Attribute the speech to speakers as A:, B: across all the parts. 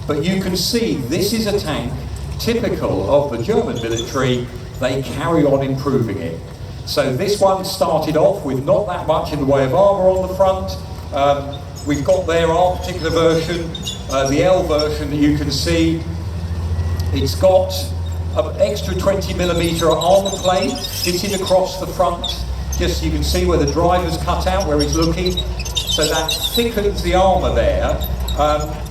A: But you can see this is a tank typical of the German military. They carry on improving it. So this one started off with not that much in the way of armour on the front. We've got there our particular version, the L version that you can see. It's got an extra 20mm armour plate fitted across the front. Just so you can see where the driver's cut out, where he's looking. So that thickens the armour there.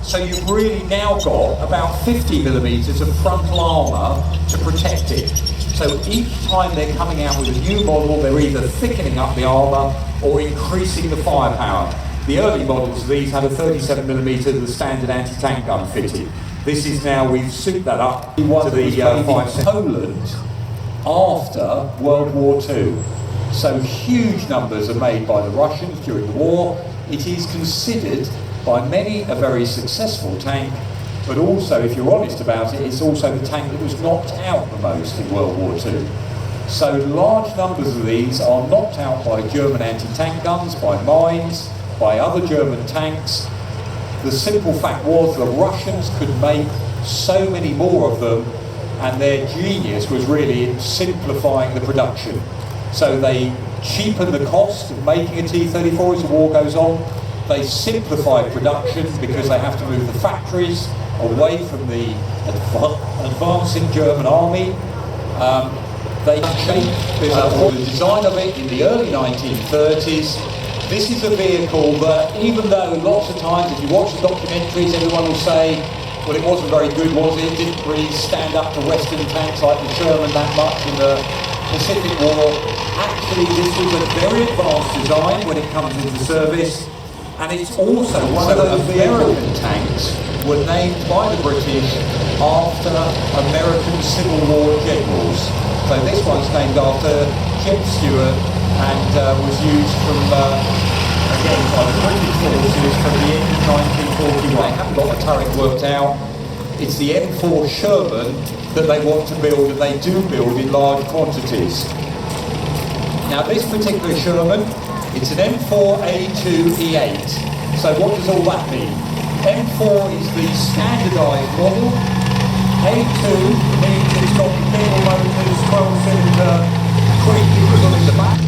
A: So you've really now got about 50mm of frontal armour to protect it. So each time they're coming out with a new model, they're either thickening up the armour or increasing the firepower. The early models of these had a 37mm of the standard anti-tank gun fitted. This is now, we've souped that up to the 5 Poland after World War II. So huge numbers are made by the Russians during the war. It is considered by many a very successful tank, but also, if you're honest about it, it's also the tank that was knocked out the most in World War II. So large numbers of these are knocked out by German anti-tank guns, by mines, by other German tanks. The simple fact was the Russians could make so many more of them, and their genius was really in simplifying the production. So they cheapened the cost of making a T-34 as the war goes on. They simplified production because they have to move the factories away from the advancing German army. They changed the design of it in the early 1930s. This is a vehicle that, even though lots of times if you watch the documentaries, everyone will say, well, it wasn't very good, was it? It didn't really stand up to Western tanks like the Sherman that much in the Pacific War. Actually, this was a very advanced design when it comes into service. And it's also one of those American tanks were named by the British after American Civil War generals. So this one's named after Jeb Stuart and was used from, again, by the British forces from the end of 1941. They haven't got the turret worked out. It's the M4 Sherman that they want to build, and they do build in large quantities. Now this particular Sherman, it's an M4A2E8. So what does all that mean? M4 is the standardised model. A2 means it's got pedal motors, 12-cylinder, creepers on the back.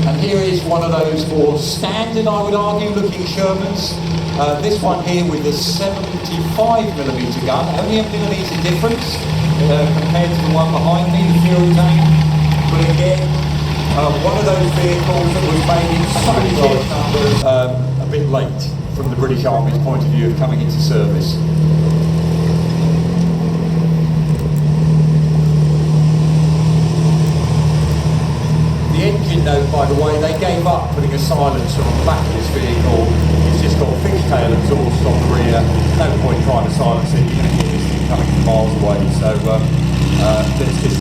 A: And here is one of those more standard, I would argue, looking Shermans. This one here with the 75mm gun, only a millimetre difference compared to the one behind me, the Fury tank. But again, one of those vehicles that was made in such large numbers, a bit late from the British Army's point of view of coming into service. The engine note, by the way, they gave up putting a silencer on the back of this vehicle. It's just got fishtail exhaust on the rear. No point trying to silence it, you're going to hear this thing coming from miles away. So let's just